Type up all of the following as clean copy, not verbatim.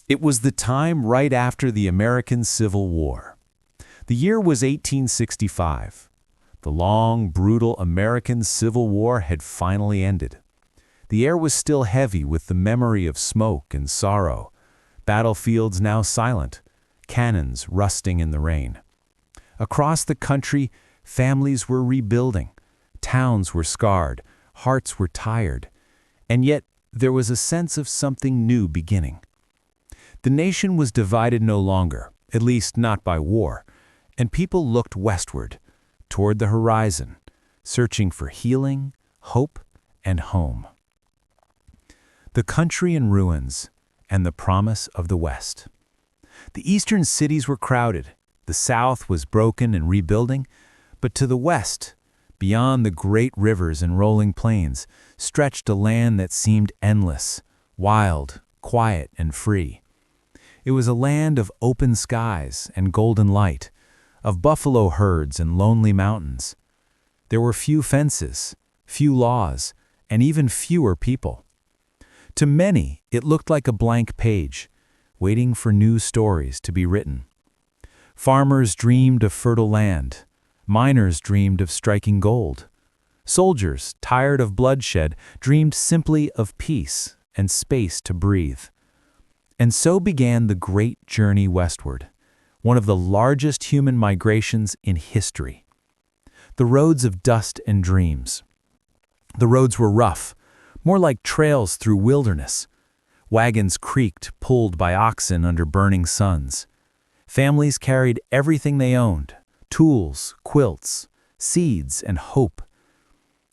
It was the time right after the American Civil War. The year was 1865. The long, brutal American Civil War had finally ended. The air was still heavy with the memory of smoke and sorrow, battlefields now silent, cannons rusting in the rain. Across the country, families were rebuilding, towns were scarred, hearts were tired, and yet there was a sense of something new beginning. The nation was divided no longer, at least not by war, and people looked westward, toward the horizon, searching for healing, hope, and home. The country in ruins and the promise of the West. The eastern cities were crowded, the South was broken and rebuilding, but to the west, beyond the great rivers and rolling plains, stretched a land that seemed endless, wild, quiet, and free. It was a land of open skies and golden light, of buffalo herds and lonely mountains. There were few fences, few laws, and even fewer people. To many, it looked like a blank page, waiting for new stories to be written. Farmers dreamed of fertile land. Miners dreamed of striking gold. Soldiers, tired of bloodshed, dreamed simply of peace and space to breathe. And so began the great journey westward, one of the largest human migrations in history. The roads of dust and dreams. The roads were rough, more like trails through wilderness. Wagons creaked, pulled by oxen under burning suns. Families carried everything they owned: tools, quilts, seeds, and hope.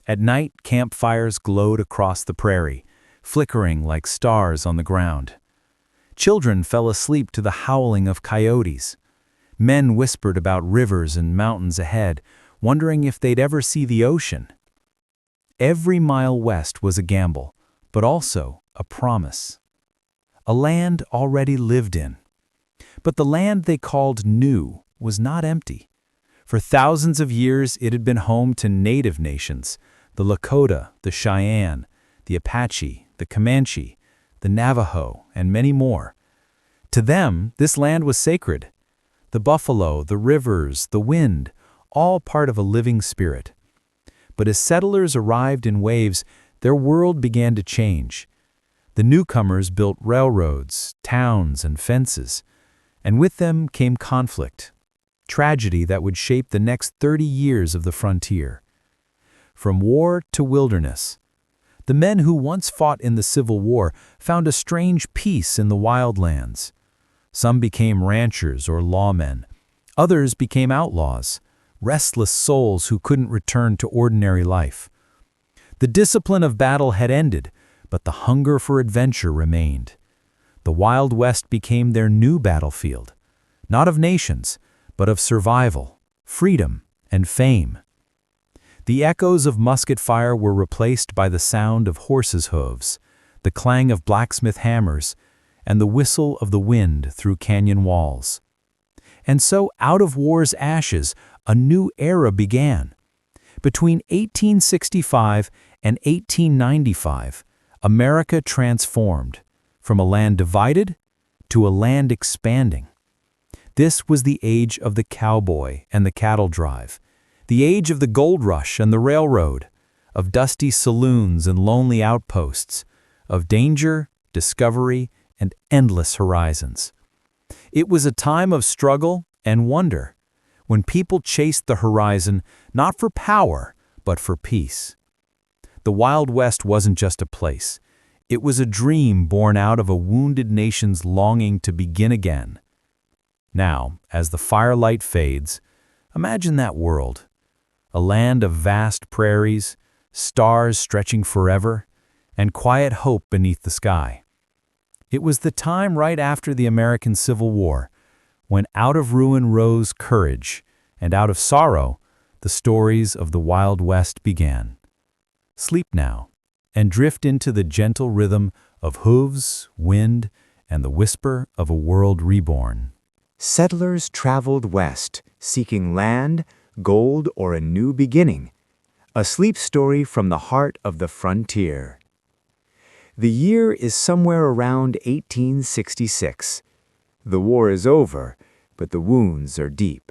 At night, campfires glowed across the prairie, flickering like stars on the ground. Children fell asleep to the howling of coyotes. Men whispered about rivers and mountains ahead, wondering if they'd ever see the ocean. Every mile west was a gamble, but also a promise. A land already lived in. But the land they called new was not empty. For thousands of years it had been home to native nations, the Lakota, the Cheyenne, the Apache, the Comanche, the Navajo, and many more. To them, this land was sacred. The buffalo, the rivers, the wind, all part of a living spirit. But as settlers arrived in waves, their world began to change. The newcomers built railroads, towns, and fences, and with them came conflict, tragedy that would shape the next 30 years of the frontier. From war to wilderness, the men who once fought in the Civil War found a strange peace in the wildlands. Some became ranchers or lawmen. Others became outlaws, restless souls who couldn't return to ordinary life. The discipline of battle had ended, but the hunger for adventure remained. The Wild West became their new battlefield, not of nations, but of survival, freedom, and fame. The echoes of musket fire were replaced by the sound of horses' hooves, the clang of blacksmith hammers, and the whistle of the wind through canyon walls. And so, out of war's ashes, a new era began. Between 1865 and 1895, America transformed, from a land divided to a land expanding. This was the age of the cowboy and the cattle drive, the age of the gold rush and the railroad, of dusty saloons and lonely outposts, of danger, discovery, and endless horizons. It was a time of struggle and wonder, when people chased the horizon not for power, but for peace. The Wild West wasn't just a place. It was a dream born out of a wounded nation's longing to begin again. Now, as the firelight fades, imagine that world. A land of vast prairies, stars stretching forever, and quiet hope beneath the sky. It was the time right after the American Civil War, when out of ruin rose courage, and out of sorrow, the stories of the Wild West began. Sleep now, and drift into the gentle rhythm of hooves, wind, and the whisper of a world reborn. Settlers traveled west, seeking land, gold, or a new beginning. A sleep story from the heart of the frontier. The year is somewhere around 1866. The war is over, but the wounds are deep.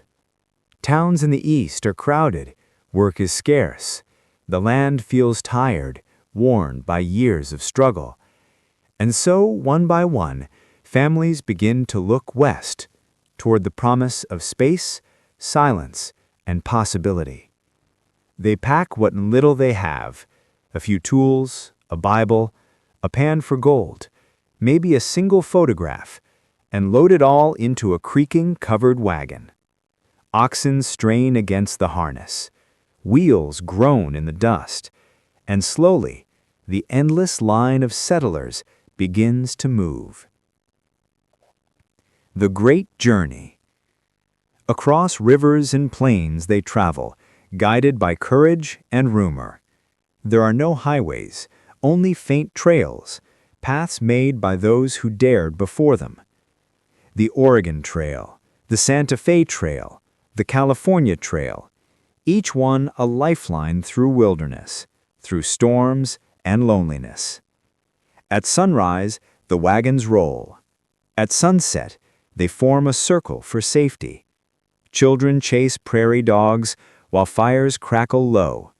Towns in the east are crowded, work is scarce. The land feels tired, worn by years of struggle. And so, one by one, families begin to look west, toward the promise of space, silence, and possibility. They pack what little they have, a few tools, a Bible, a pan for gold, maybe a single photograph, and load it all into a creaking covered wagon. Oxen strain against the harness, wheels groan in the dust, and slowly, the endless line of settlers begins to move. The Great Journey. Across rivers and plains they travel, guided by courage and rumor. There are no highways, only faint trails, paths made by those who dared before them. The Oregon Trail, the Santa Fe Trail, the California Trail, each one a lifeline through wilderness, through storms and loneliness. At sunrise, the wagons roll. At sunset, they form a circle for safety. Children chase prairie dogs while fires crackle low.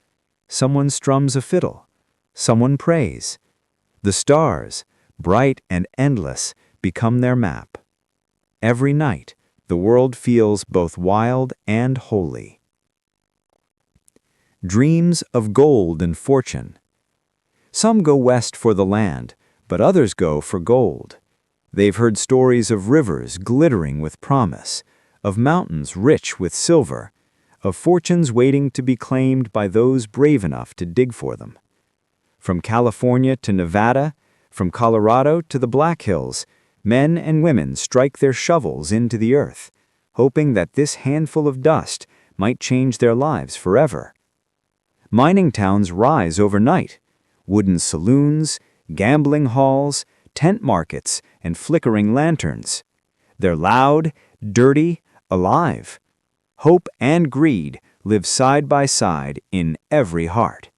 Someone strums a fiddle. Someone prays. The stars, bright and endless, become their map. Every night, the world feels both wild and holy. Dreams of gold and fortune. Some go west for the land, but others go for gold. They've heard stories of rivers glittering with promise, of mountains rich with silver, of fortunes waiting to be claimed by those brave enough to dig for them. From California to Nevada, from Colorado to the Black Hills, men and women strike their shovels into the earth, hoping that this handful of dust might change their lives forever. Mining towns rise overnight. Wooden saloons, gambling halls, tent markets, and flickering lanterns. They're loud, dirty, alive. Hope and greed live side by side in every heart.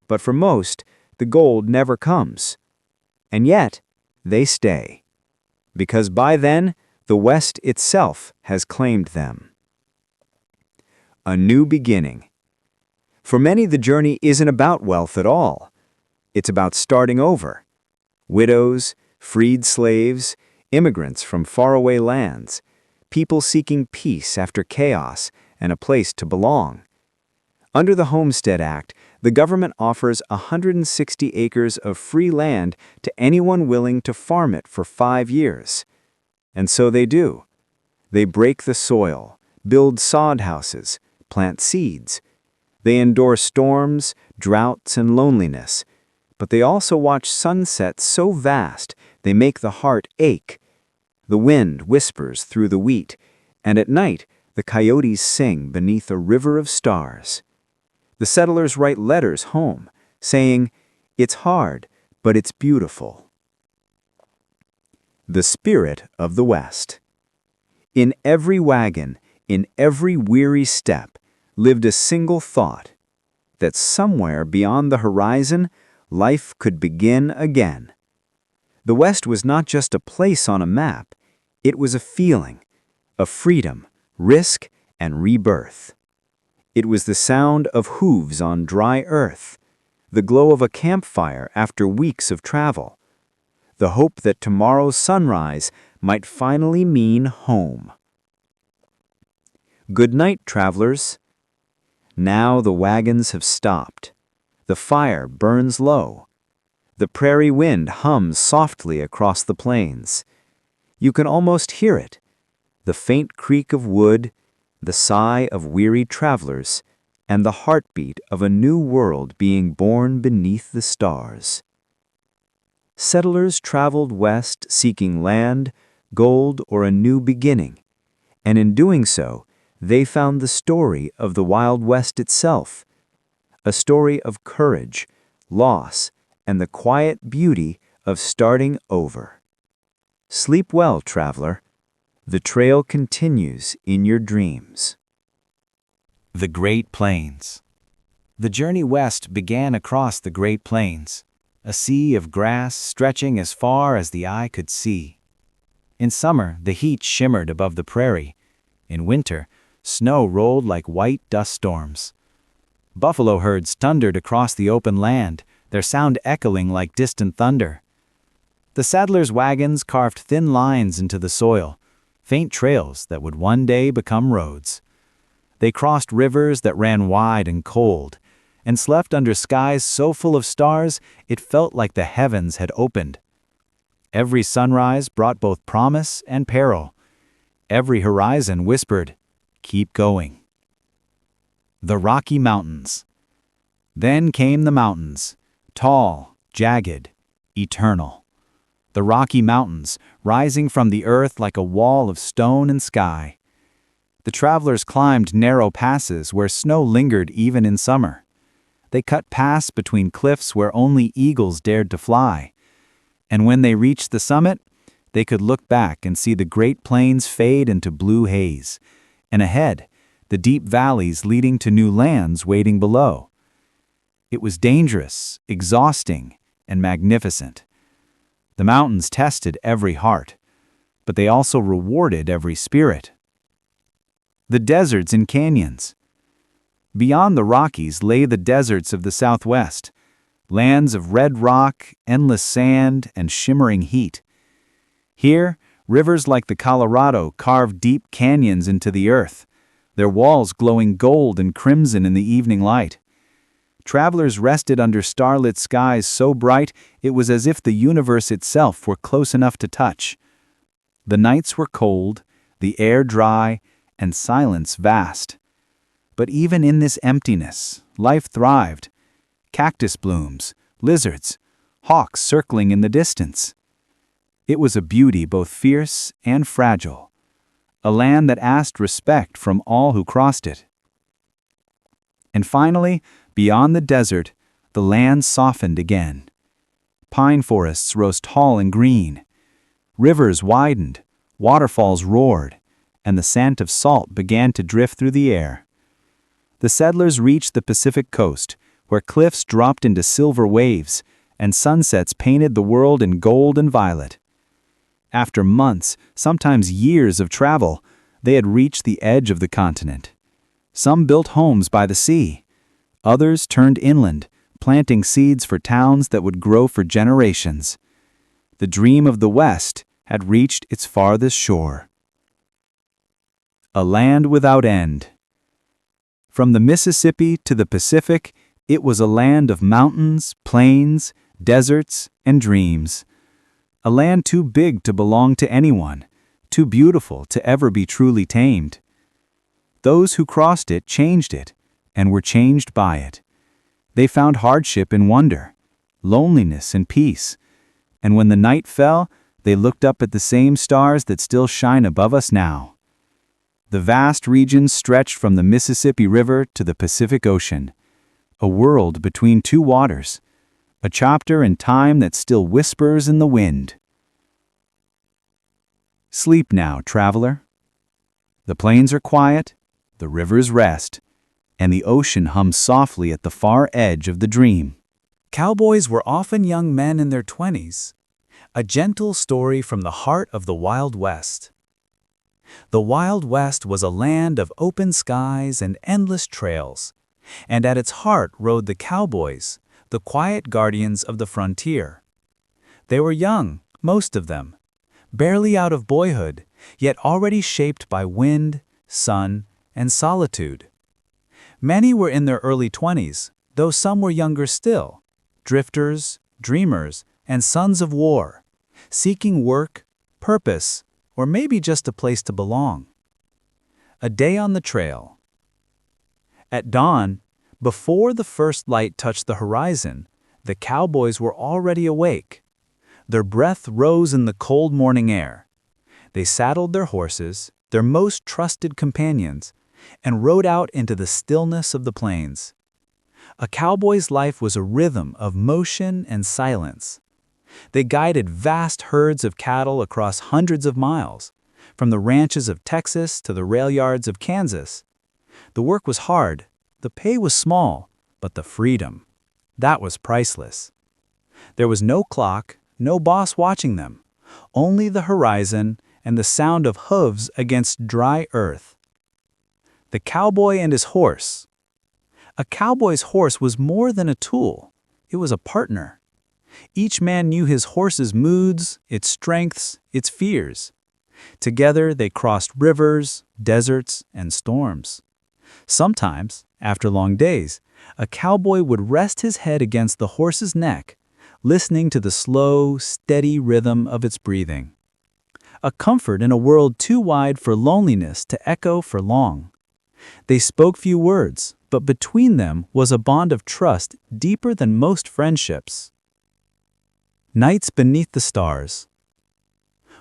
But for most, the gold never comes. And yet, they stay. Because by then, the West itself has claimed them. A new beginning. For many, the journey isn't about wealth at all. It's about starting over. Widows, freed slaves, immigrants from faraway lands, people seeking peace after chaos and a place to belong. Under the Homestead Act, the government offers 160 acres of free land to anyone willing to farm it for 5 years. And so they do. They break the soil, build sod houses, plant seeds. They endure storms, droughts, and loneliness. But they also watch sunsets so vast they make the heart ache. The wind whispers through the wheat, and at night the coyotes sing beneath a river of stars. The settlers write letters home, saying, "It's hard, but it's beautiful." The spirit of the West. In every wagon, in every weary step, lived a single thought, that somewhere beyond the horizon, life could begin again. The West was not just a place on a map, it was a feeling, of freedom, risk, and rebirth. It was the sound of hooves on dry earth, the glow of a campfire after weeks of travel, the hope that tomorrow's sunrise might finally mean home. Good night, travelers. Now the wagons have stopped. The fire burns low. The prairie wind hums softly across the plains. You can almost hear it, the faint creak of wood, the sigh of weary travelers, and the heartbeat of a new world being born beneath the stars. Settlers traveled west seeking land, gold, or a new beginning, and in doing so, they found the story of the Wild West itself, a story of courage, loss, and the quiet beauty of starting over. Sleep well, traveler. The trail continues in your dreams. The Great Plains. The journey west began across the Great Plains. a sea of grass stretching as far as the eye could see. In summer, the heat shimmered above the prairie. In winter, snow rolled like white dust storms. Buffalo herds thundered across the open land, their sound echoing like distant thunder. The settlers' wagons carved thin lines into the soil, faint trails that would one day become roads. They crossed rivers that ran wide and cold, and slept under skies so full of stars it felt like the heavens had opened. Every sunrise brought both promise and peril. Every horizon whispered, "Keep going." The Rocky Mountains. Then came the mountains, tall, jagged, eternal. The Rocky Mountains, rising from the earth like a wall of stone and sky. The travelers climbed narrow passes where snow lingered even in summer. They cut paths between cliffs where only eagles dared to fly. And when they reached the summit, they could look back and see the Great Plains fade into blue haze, and ahead, the deep valleys leading to new lands waiting below. It was dangerous, exhausting, and magnificent. The mountains tested every heart, but they also rewarded every spirit. The deserts and canyons. Beyond the Rockies lay the deserts of the Southwest, lands of red rock, endless sand, and shimmering heat. Here, rivers like the Colorado carved deep canyons into the earth, their walls glowing gold and crimson in the evening light. Travelers rested under starlit skies so bright it was as if the universe itself were close enough to touch. The nights were cold, the air dry, and silence vast. But even in this emptiness, life thrived. Cactus blooms, lizards, hawks circling in the distance. It was a beauty both fierce and fragile, a land that asked respect from all who crossed it. And finally, beyond the desert, the land softened again. Pine forests rose tall and green. Rivers widened, waterfalls roared, and the scent of salt began to drift through the air. The settlers reached the Pacific coast, where cliffs dropped into silver waves, and sunsets painted the world in gold and violet. After months, sometimes years of travel, they had reached the edge of the continent. Some built homes by the sea. Others turned inland, planting seeds for towns that would grow for generations. The dream of the West had reached its farthest shore. A land without end. From the Mississippi to the Pacific, it was a land of mountains, plains, deserts, and dreams. A land too big to belong to anyone, too beautiful to ever be truly tamed. Those who crossed it changed it, and were changed by it. They found hardship in wonder, loneliness in peace, and when the night fell, they looked up at the same stars that still shine above us now. The vast region stretched from the Mississippi River to the Pacific Ocean, a world between two waters, a chapter in time that still whispers in the wind. Sleep now, traveler. The plains are quiet, the rivers rest, and the ocean hums softly at the far edge of the dream. Cowboys were often young men in their 20s, a gentle story from the heart of the Wild West. The Wild West was a land of open skies and endless trails, and at its heart rode the cowboys, the quiet guardians of the frontier. They were young, most of them, barely out of boyhood, yet already shaped by wind, sun, and solitude. Many were in their early 20s, though some were younger still, drifters, dreamers, and sons of war, seeking work, purpose, or maybe just a place to belong. A day on the trail. At dawn, before the first light touched the horizon, the cowboys were already awake. Their breath rose in the cold morning air. They saddled their horses, their most trusted companions, and rode out into the stillness of the plains. A cowboy's life was a rhythm of motion and silence. They guided vast herds of cattle across hundreds of miles, from the ranches of Texas to the rail yards of Kansas. The work was hard, the pay was small, but the freedom, that was priceless. There was no clock, no boss watching them, only the horizon and the sound of hooves against dry earth. The cowboy and his horse. A cowboy's horse was more than a tool. It was a partner. Each man knew his horse's moods, its strengths, its fears. Together they crossed rivers, deserts, and storms. Sometimes, after long days, a cowboy would rest his head against the horse's neck, listening to the slow, steady rhythm of its breathing. A comfort in a world too wide for loneliness to echo for long. They spoke few words, but between them was a bond of trust deeper than most friendships. Nights beneath the stars.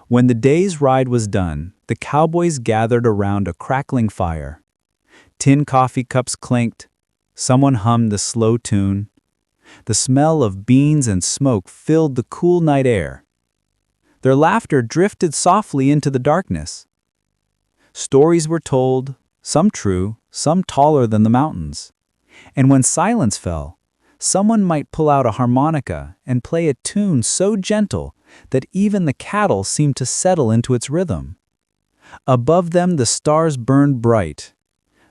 When the day's ride was done, the cowboys gathered around a crackling fire. Tin coffee cups clinked. Someone hummed the slow tune. The smell of beans and smoke filled the cool night air. Their laughter drifted softly into the darkness. Stories were told, some true, some taller than the mountains. And when silence fell, someone might pull out a harmonica and play a tune so gentle that even the cattle seemed to settle into its rhythm. Above them the stars burned bright,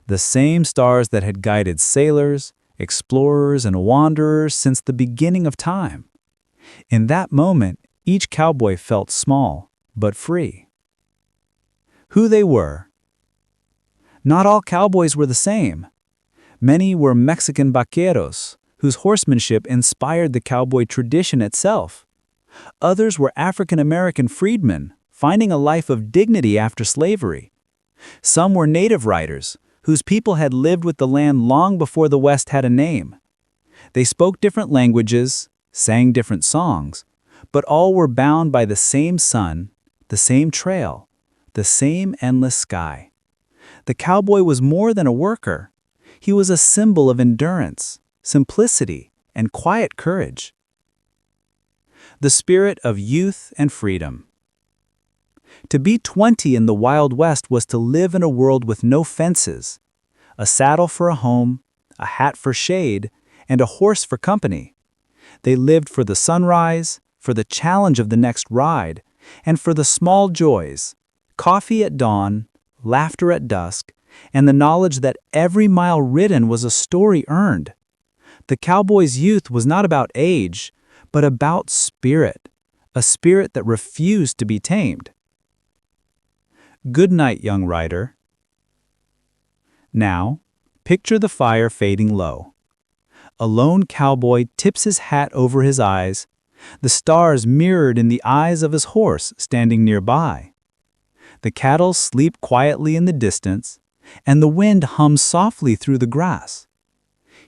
the same stars that had guided sailors, explorers, and wanderers since the beginning of time. In that moment, each cowboy felt small, but free. Who they were. Not all cowboys were the same. Many were Mexican vaqueros, whose horsemanship inspired the cowboy tradition itself. Others were African American freedmen, finding a life of dignity after slavery. Some were native riders, whose people had lived with the land long before the West had a name. They spoke different languages, sang different songs, but all were bound by the same sun, the same trail, the same endless sky. The cowboy was more than a worker. He was a symbol of endurance, simplicity, and quiet courage. The spirit of youth and freedom. To be 20 in the Wild West was to live in a world with no fences. A saddle for a home, a hat for shade, and a horse for company. They lived for the sunrise, for the challenge of the next ride, and for the small joys, coffee at dawn, laughter at dusk, and the knowledge that every mile ridden was a story earned. The cowboy's youth was not about age, but about spirit, a spirit that refused to be tamed. Good night, young rider. Now, picture the fire fading low. A lone cowboy tips his hat over his eyes, the stars mirrored in the eyes of his horse standing nearby. The cattle sleep quietly in the distance, and the wind hums softly through the grass.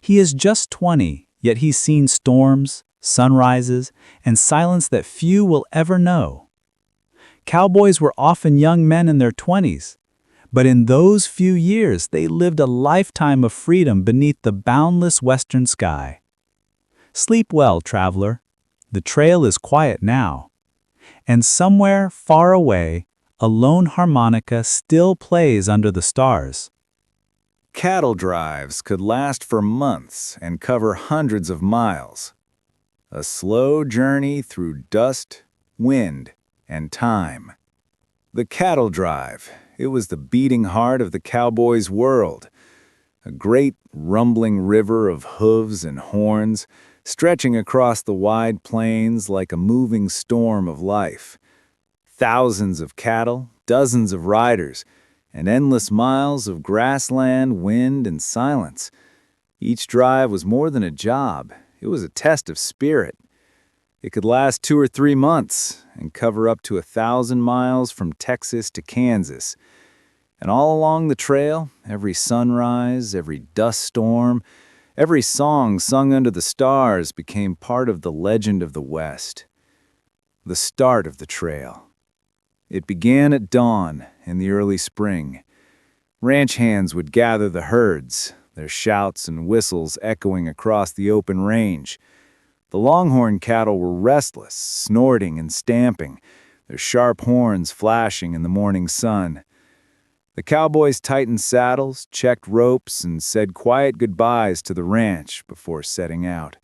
He is just 20, yet he's seen storms, sunrises, and silence that few will ever know. Cowboys were often young men in their 20s, but in those few years they lived a lifetime of freedom beneath the boundless western sky. Sleep well, traveler. The trail is quiet now. And somewhere far away, a lone harmonica still plays under the stars. Cattle drives could last for months and cover hundreds of miles. A slow journey through dust, wind, and time. The cattle drive, it was the beating heart of the cowboy's world. A great rumbling river of hooves and horns, stretching across the wide plains like a moving storm of life. Thousands of cattle, dozens of riders, and endless miles of grassland, wind, and silence. Each drive was more than a job. It was a test of spirit. It could last 2 or 3 months and cover up to 1,000 miles from Texas to Kansas. And all along the trail, every sunrise, every dust storm, every song sung under the stars became part of the legend of the West. The start of the trail. It began at dawn in the early spring. Ranch hands would gather the herds, their shouts and whistles echoing across the open range. The longhorn cattle were restless, snorting and stamping, their sharp horns flashing in the morning sun. The cowboys tightened saddles, checked ropes, and said quiet goodbyes to the ranch before setting out.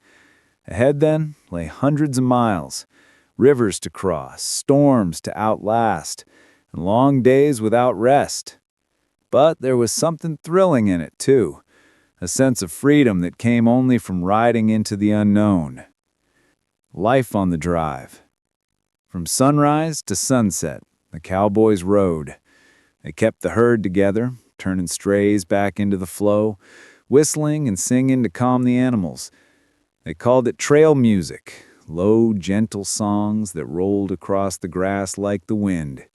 Ahead then lay hundreds of miles, rivers to cross, storms to outlast, and long days without rest. But there was something thrilling in it, too, a sense of freedom that came only from riding into the unknown. Life on the drive. From sunrise to sunset, the cowboys rode. They kept the herd together, turning strays back into the flow, whistling and singing to calm the animals. They called it trail music, low, gentle songs that rolled across the grass like the wind.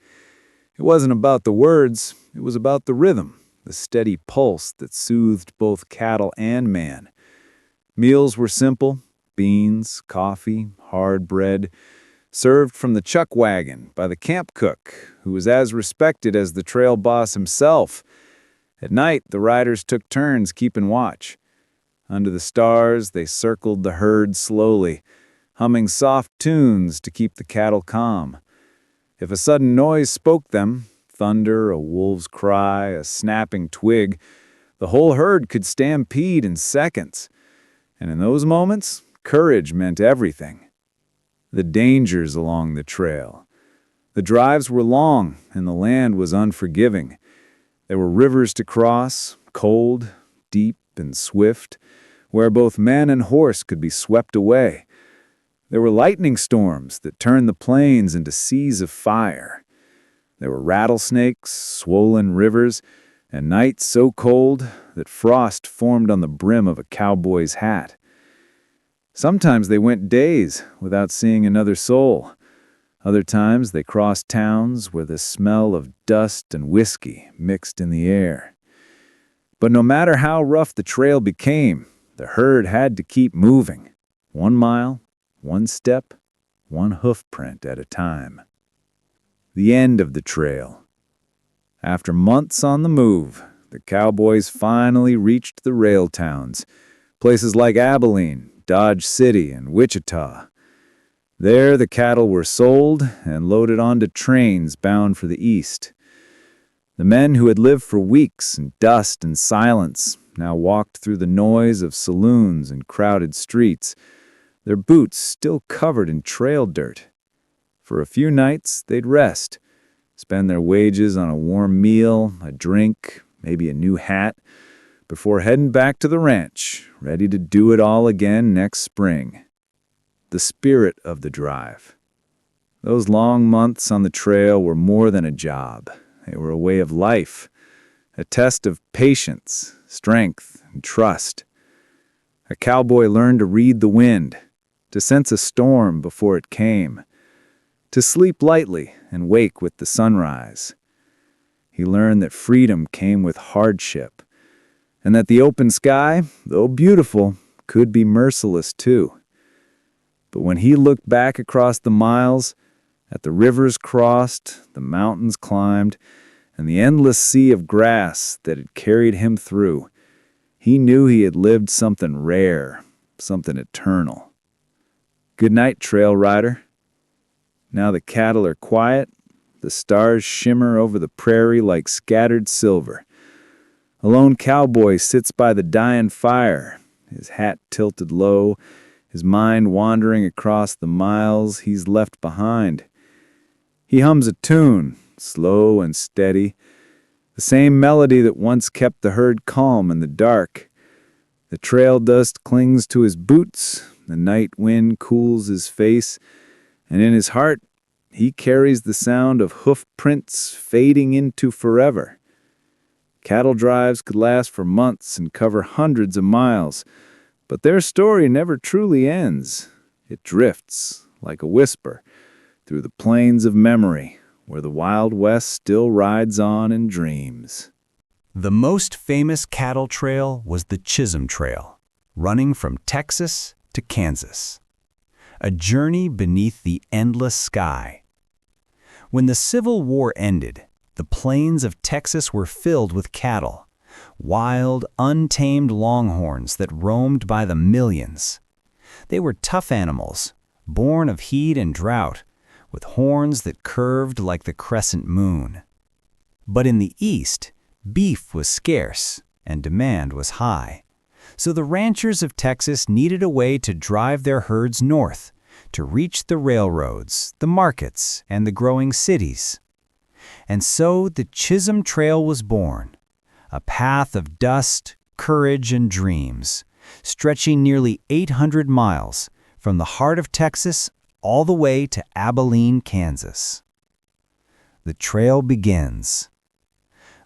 It wasn't about the words, it was about the rhythm, the steady pulse that soothed both cattle and man. Meals were simple: beans, coffee, hard bread, served from the chuck wagon by the camp cook, who was as respected as the trail boss himself. At night, the riders took turns keeping watch. Under the stars, they circled the herd slowly, humming soft tunes to keep the cattle calm. If a sudden noise spoke them, thunder, a wolf's cry, a snapping twig, the whole herd could stampede in seconds. And in those moments, courage meant everything. The dangers along the trail. The drives were long, and the land was unforgiving. There were rivers to cross, cold, deep, and swift, where both man and horse could be swept away. There were lightning storms that turned the plains into seas of fire. There were rattlesnakes, swollen rivers, and nights so cold that frost formed on the brim of a cowboy's hat. Sometimes they went days without seeing another soul. Other times they crossed towns where the smell of dust and whiskey mixed in the air. But no matter how rough the trail became, the herd had to keep moving, 1 mile, 1 step, 1 hoof print at a time. The end of the trail. After months on the move, the cowboys finally reached the rail towns, places like Abilene, Dodge City, and Wichita. There the cattle were sold and loaded onto trains bound for the east. The men who had lived for weeks in dust and silence now walked through the noise of saloons and crowded streets, their boots still covered in trail dirt. For a few nights, they'd rest, spend their wages on a warm meal, a drink, maybe a new hat, before heading back to the ranch, ready to do it all again next spring. The spirit of the drive. Those long months on the trail were more than a job. They were a way of life, a test of patience, strength, and trust. A cowboy learned to read the wind, to sense a storm before it came, to sleep lightly and wake with the sunrise. He learned that freedom came with hardship, and that the open sky, though beautiful, could be merciless too. But when he looked back across the miles, at the rivers crossed, the mountains climbed, and the endless sea of grass that had carried him through, he knew he had lived something rare, something eternal. Good night, trail rider. Now the cattle are quiet, the stars shimmer over the prairie like scattered silver. A lone cowboy sits by the dying fire, his hat tilted low, his mind wandering across the miles he's left behind. He hums a tune, slow and steady, the same melody that once kept the herd calm in the dark. The trail dust clings to his boots, the night wind cools his face, and in his heart he carries the sound of hoof prints fading into forever. Cattle drives could last for months and cover hundreds of miles, but their story never truly ends. It drifts, like a whisper, through the plains of memory, where the Wild West still rides on in dreams. The most famous cattle trail was the Chisholm Trail, running from Texas to Kansas. A journey beneath the endless sky. When the Civil War ended, the plains of Texas were filled with cattle, wild, untamed longhorns that roamed by the millions. They were tough animals, born of heat and drought, with horns that curved like the crescent moon. But in the East, beef was scarce and demand was high. So the ranchers of Texas needed a way to drive their herds north, to reach the railroads, the markets, and the growing cities. And so the Chisholm Trail was born, a path of dust, courage, and dreams, stretching nearly 800 miles from the heart of Texas all the way to Abilene, Kansas. The trail begins.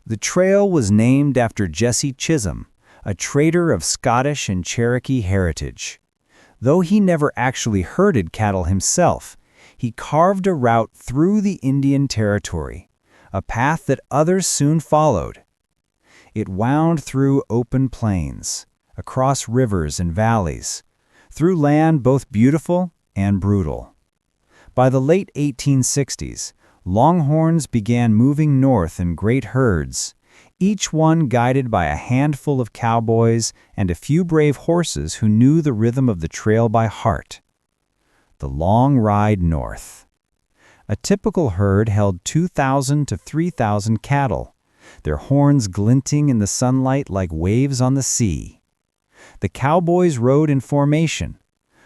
The trail was named after Jesse Chisholm, a trader of Scottish and Cherokee heritage. Though he never actually herded cattle himself, he carved a route through the Indian Territory, a path that others soon followed. It wound through open plains, across rivers and valleys, through land both beautiful and brutal. By the late 1860s, longhorns began moving north in great herds, each one guided by a handful of cowboys and a few brave horses who knew the rhythm of the trail by heart. The long ride north. A typical herd held 2,000 to 3,000 cattle, their horns glinting in the sunlight like waves on the sea. The cowboys rode in formation,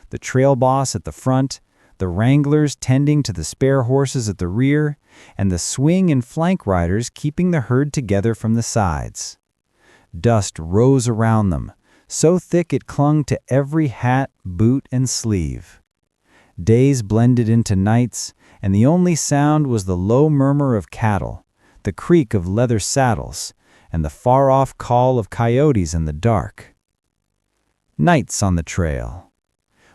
the trail boss at the front, the wranglers tending to the spare horses at the rear, and the swing and flank riders keeping the herd together from the sides. Dust rose around them, so thick it clung to every hat, boot, and sleeve. Days blended into nights, and the only sound was the low murmur of cattle, the creak of leather saddles, and the far-off call of coyotes in the dark. Nights on the trail.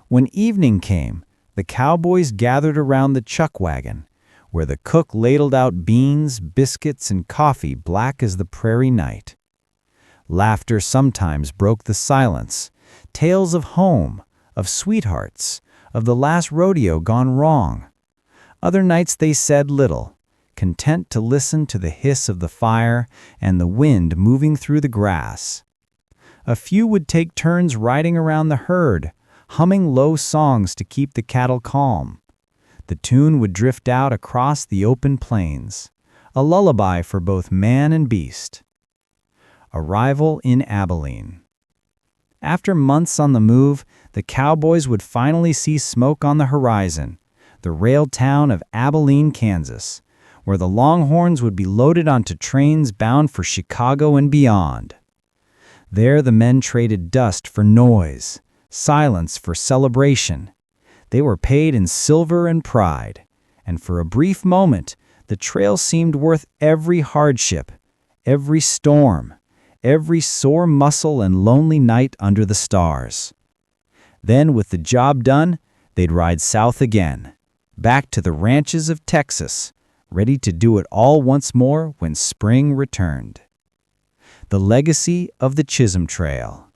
When evening came, the cowboys gathered around the chuck wagon, where the cook ladled out beans, biscuits, and coffee black as the prairie night. Laughter sometimes broke the silence, tales of home, of sweethearts, of the last rodeo gone wrong. Other nights they said little, content to listen to the hiss of the fire and the wind moving through the grass. A few would take turns riding around the herd, humming low songs to keep the cattle calm. The tune would drift out across the open plains, a lullaby for both man and beast. Arrival in Abilene. After months on the move, the cowboys would finally see smoke on the horizon, the rail town of Abilene, Kansas, where the Longhorns would be loaded onto trains bound for Chicago and beyond. There the men traded dust for noise, silence for celebration. They were paid in silver and pride, and for a brief moment, the trail seemed worth every hardship, every storm, every sore muscle and lonely night under the stars. Then, with the job done, they'd ride south again, back to the ranches of Texas, ready to do it all once more when spring returned. The legacy of the Chisholm Trail.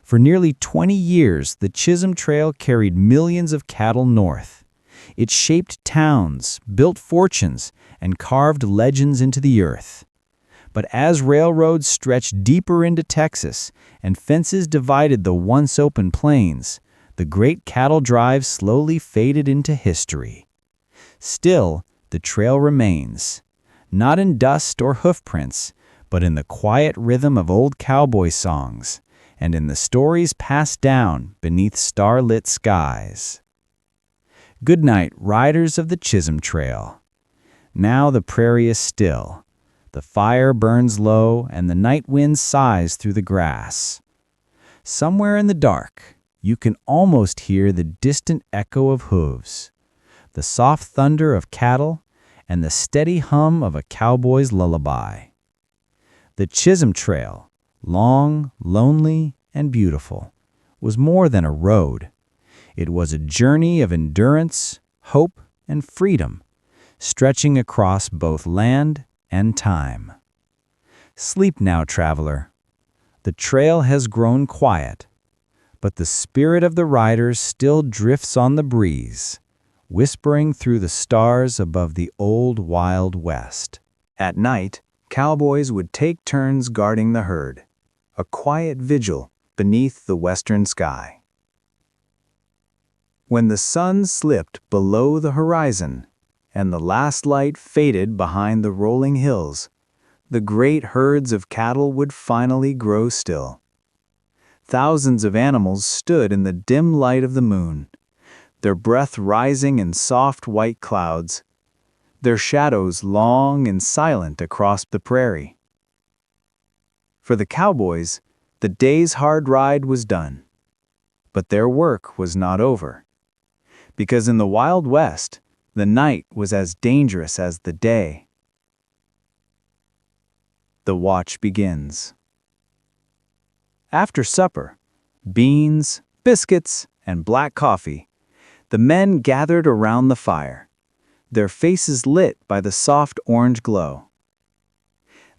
For nearly 20 years, the Chisholm Trail carried millions of cattle north. It shaped towns, built fortunes, and carved legends into the earth. But as railroads stretched deeper into Texas and fences divided the once open plains, the great cattle drive slowly faded into history. Still, the trail remains, not in dust or hoofprints, but in the quiet rhythm of old cowboy songs, and in the stories passed down beneath starlit skies. Good night, riders of the Chisholm Trail. Now the prairie is still. The fire burns low, and the night wind sighs through the grass. Somewhere in the dark, you can almost hear the distant echo of hooves, the soft thunder of cattle, and the steady hum of a cowboy's lullaby. The Chisholm Trail, long, lonely, and beautiful, was more than a road. It was a journey of endurance, hope, and freedom, stretching across both land and time. Sleep now, traveler. The trail has grown quiet, but the spirit of the riders still drifts on the breeze, whispering through the stars above the old Wild West. At night, cowboys would take turns guarding the herd, a quiet vigil beneath the western sky. When the sun slipped below the horizon and the last light faded behind the rolling hills, the great herds of cattle would finally grow still. thousands of animals stood in the dim light of the moon, their breath rising in soft white clouds, their shadows long and silent across the prairie. For the cowboys, the day's hard ride was done. But their work was not over. Because in the Wild West, the night was as dangerous as the day. The watch begins. After supper, beans, biscuits, and black coffee, the men gathered around the fire, their faces lit by the soft orange glow.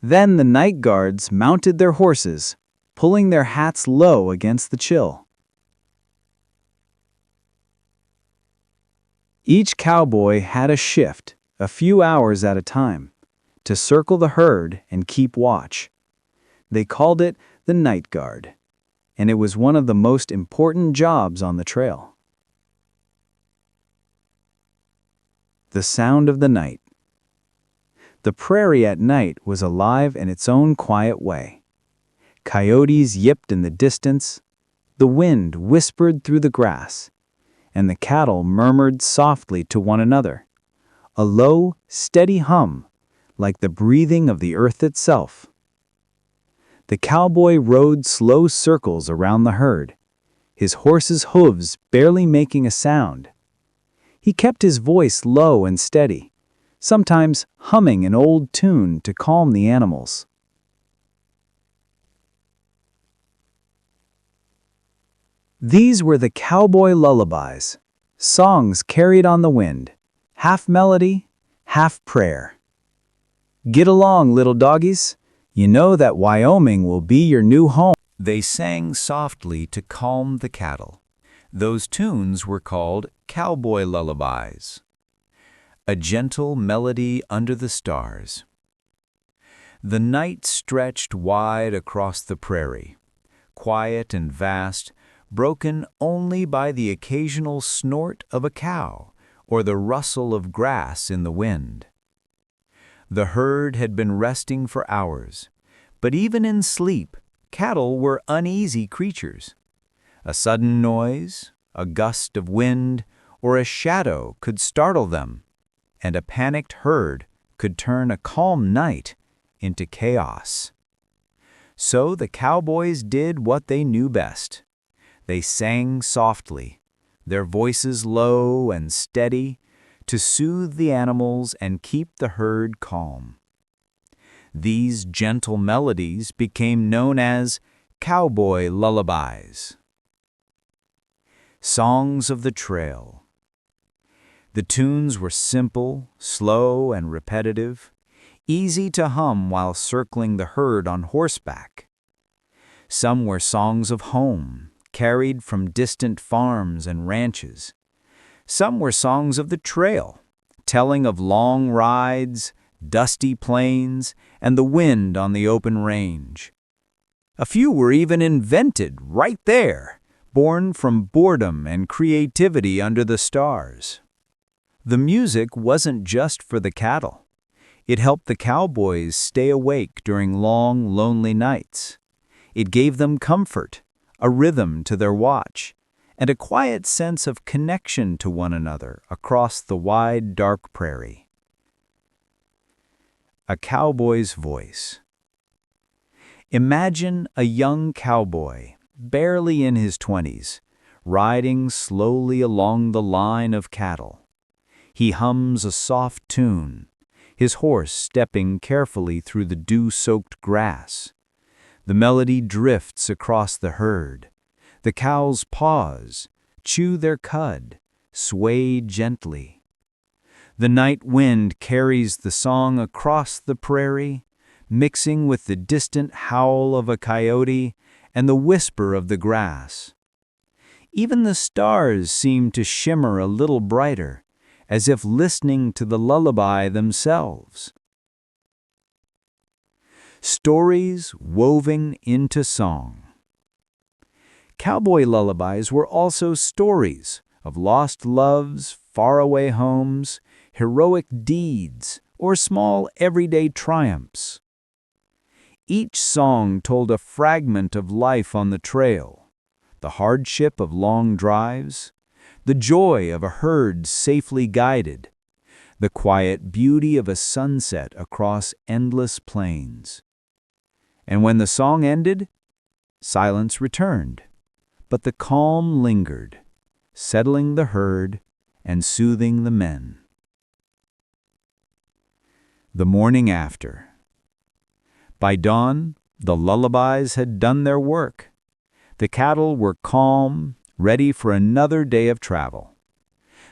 Then the night guards mounted their horses, pulling their hats low against the chill. Each cowboy had a shift, a few hours at a time, to circle the herd and keep watch. They called it the night guard, and it was one of the most important jobs on the trail. The sound of the night. The prairie at night was alive in its own quiet way. Coyotes yipped in the distance, the wind whispered through the grass, and the cattle murmured softly to one another, a low, steady hum, like the breathing of the earth itself. The cowboy rode slow circles around the herd, his horse's hooves barely making a sound. He kept his voice low and steady, sometimes humming an old tune to calm the animals. These were the cowboy lullabies, songs carried on the wind, half melody, half prayer. Get along, little doggies. You know that Wyoming will be your new home. They sang softly to calm the cattle. Those tunes were called cowboy lullabies. A gentle melody under the stars. The night stretched wide across the prairie, quiet and vast, broken only by the occasional snort of a cow or the rustle of grass in the wind. The herd had been resting for hours, but even in sleep, cattle were uneasy creatures. A sudden noise, a gust of wind, or a shadow could startle them, and a panicked herd could turn a calm night into chaos. So the cowboys did what they knew best. They sang softly, their voices low and steady, to soothe the animals and keep the herd calm. These gentle melodies became known as cowboy lullabies. Songs of the trail. The tunes were simple, slow, and repetitive, easy to hum while circling the herd on horseback. Some were songs of home, carried from distant farms and ranches. Some were songs of the trail, telling of long rides, dusty plains, and the wind on the open range. A few were even invented right there, born from boredom and creativity under the stars. The music wasn't just for the cattle. It helped the cowboys stay awake during long, lonely nights. It gave them comfort, a rhythm to their watch, and a quiet sense of connection to one another across the wide, dark prairie. A cowboy's voice. Imagine a young cowboy, barely in his 20s, riding slowly along the line of cattle. He hums a soft tune, his horse stepping carefully through the dew-soaked grass. The melody drifts across the herd. The cows pause, chew their cud, sway gently. The night wind carries the song across the prairie, mixing with the distant howl of a coyote and the whisper of the grass. Even the stars seem to shimmer a little brighter, as if listening to the lullaby themselves. Stories woven into song. Cowboy lullabies were also stories of lost loves, faraway homes, heroic deeds, or small everyday triumphs. Each song told a fragment of life on the trail, the hardship of long drives, the joy of a herd safely guided, the quiet beauty of a sunset across endless plains. And when the song ended, silence returned, but the calm lingered, settling the herd and soothing the men. The morning after. By dawn, the lullabies had done their work. The cattle were calm, ready for another day of travel.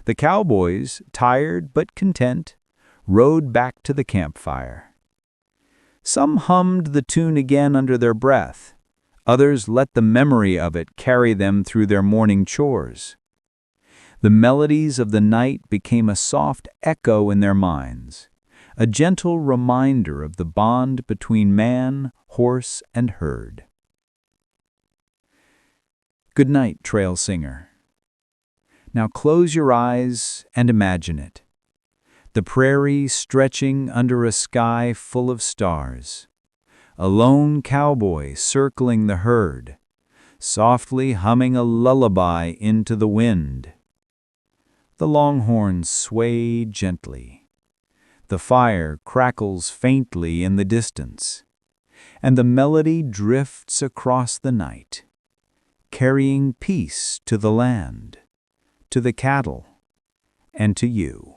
The cowboys, tired but content, rode back to the campfire. Some hummed the tune again under their breath. Others let the memory of it carry them through their morning chores. The melodies of the night became a soft echo in their minds, a gentle reminder of the bond between man, horse, and herd. Good night, trail singer. Now close your eyes and imagine it. The prairie stretching under a sky full of stars. A lone cowboy circling the herd, softly humming a lullaby into the wind. The longhorns sway gently. The fire crackles faintly in the distance, and the melody drifts across the night, carrying peace to the land, to the cattle, and to you.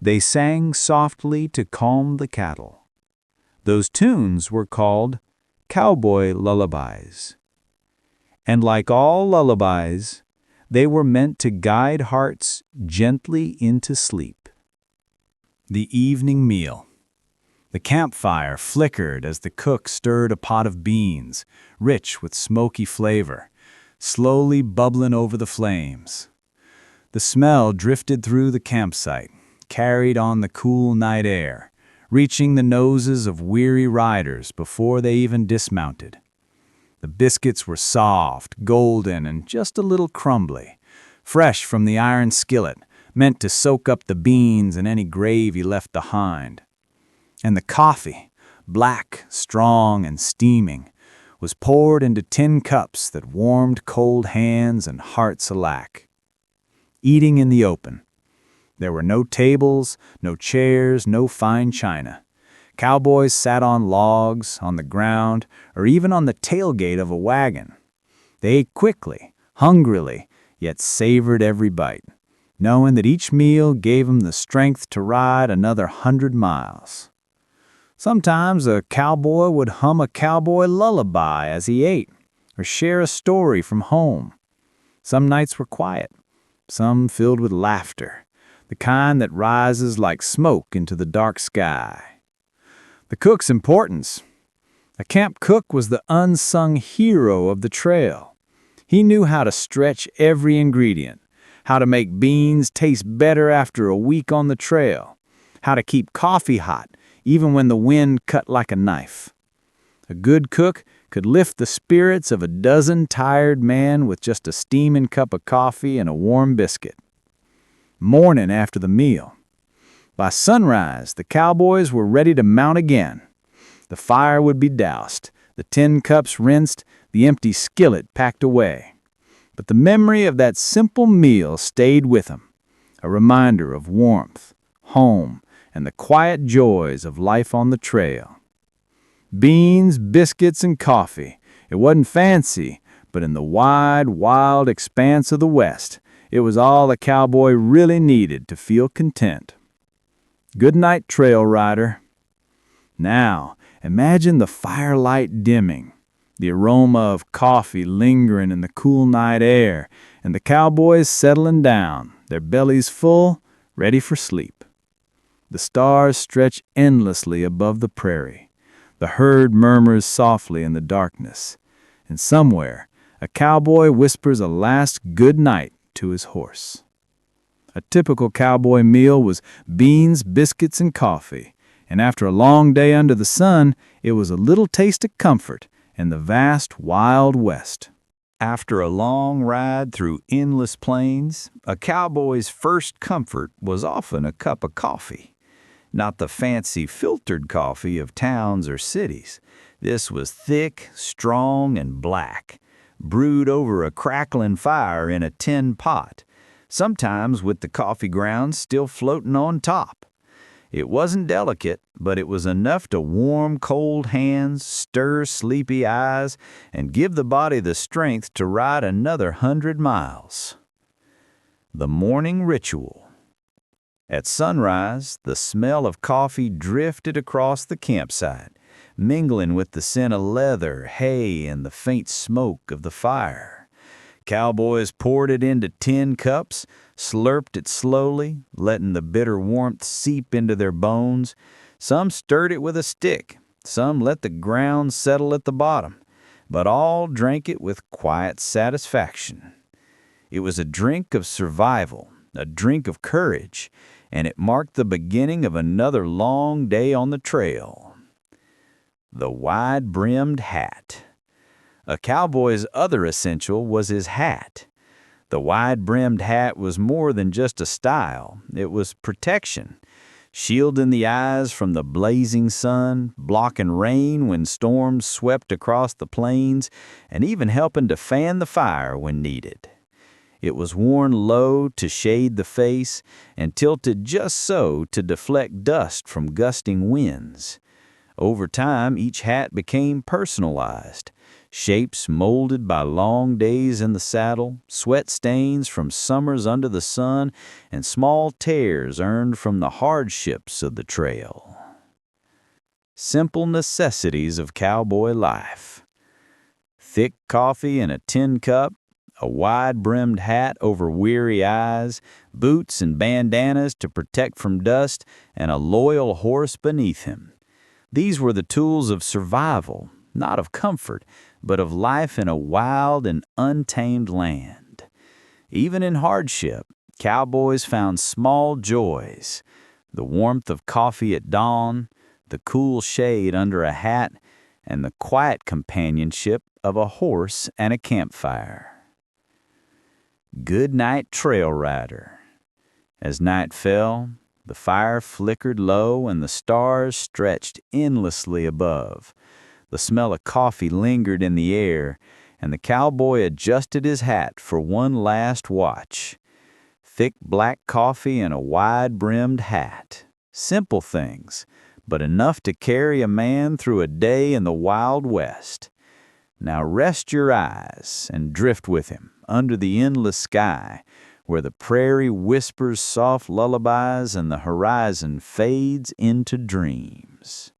They sang softly to calm the cattle. Those tunes were called cowboy lullabies. And like all lullabies, they were meant to guide hearts gently into sleep. The evening meal. The campfire flickered as the cook stirred a pot of beans, rich with smoky flavor, slowly bubbling over the flames. The smell drifted through the campsite, carried on the cool night air, reaching the noses of weary riders before they even dismounted. The biscuits were soft, golden, and just a little crumbly, fresh from the iron skillet, meant to soak up the beans and any gravy left behind. And the coffee, black, strong, and steaming, was poured into tin cups that warmed cold hands and hearts alike. Eating in the open. There were no tables, no chairs, no fine china. Cowboys sat on logs, on the ground, or even on the tailgate of a wagon. They ate quickly, hungrily, yet savored every bite, knowing that each meal gave them the strength to ride another 100 miles. Sometimes a cowboy would hum a cowboy lullaby as he ate, or share a story from home. Some nights were quiet, some filled with laughter, the kind that rises like smoke into the dark sky. The cook's importance. A camp cook was the unsung hero of the trail. He knew how to stretch every ingredient, how to make beans taste better after a week on the trail, how to keep coffee hot even when the wind cut like a knife. A good cook could lift the spirits of a dozen tired men with just a steaming cup of coffee and a warm biscuit. Morning after the meal. By sunrise, the cowboys were ready to mount again. The fire would be doused, the tin cups rinsed, the empty skillet packed away. But the memory of that simple meal stayed with them, a reminder of warmth, home, and the quiet joys of life on the trail. Beans, biscuits, and coffee. It wasn't fancy, but in the wide, wild expanse of the West, it was all a cowboy really needed to feel content. Good night, trail rider. Now, imagine the firelight dimming, the aroma of coffee lingering in the cool night air, and the cowboys settling down, their bellies full, ready for sleep. The stars stretch endlessly above the prairie. The herd murmurs softly in the darkness, and somewhere a cowboy whispers a last good night to his horse. A typical cowboy meal was beans, biscuits, and coffee, and after a long day under the sun, it was a little taste of comfort in the vast, wild West. After a long ride through endless plains, a cowboy's first comfort was often a cup of coffee. Not the fancy filtered coffee of towns or cities. This was thick, strong, and black, brewed over a crackling fire in a tin pot, sometimes with the coffee grounds still floating on top. It wasn't delicate, but it was enough to warm cold hands, stir sleepy eyes, and give the body the strength to ride another 100 miles. The morning ritual. At sunrise, the smell of coffee drifted across the campsite, mingling with the scent of leather, hay, and the faint smoke of the fire. Cowboys poured it into tin cups, slurped it slowly, letting the bitter warmth seep into their bones. Some stirred it with a stick, some let the ground settle at the bottom, but all drank it with quiet satisfaction. It was a drink of survival, a drink of courage, and it marked the beginning of another long day on the trail. The wide-brimmed hat. A cowboy's other essential was his hat. The wide-brimmed hat was more than just a style. It was protection, shielding the eyes from the blazing sun, blocking rain when storms swept across the plains, and even helping to fan the fire when needed. It was worn low to shade the face and tilted just so to deflect dust from gusting winds. Over time, each hat became personalized. Shapes molded by long days in the saddle, sweat stains from summers under the sun, and small tears earned from the hardships of the trail. Simple necessities of cowboy life. Thick coffee in a tin cup, a wide-brimmed hat over weary eyes, boots and bandanas to protect from dust, and a loyal horse beneath him. These were the tools of survival, not of comfort, but of life in a wild and untamed land. Even in hardship, cowboys found small joys: the warmth of coffee at dawn, the cool shade under a hat, and the quiet companionship of a horse and a campfire. Good night, trail rider. As night fell, the fire flickered low and the stars stretched endlessly above. The smell of coffee lingered in the air, and the cowboy adjusted his hat for one last watch. Thick black coffee and a wide-brimmed hat. Simple things, but enough to carry a man through a day in the Wild West. Now rest your eyes and drift with him under the endless sky, where the prairie whispers soft lullabies and the horizon fades into dreams.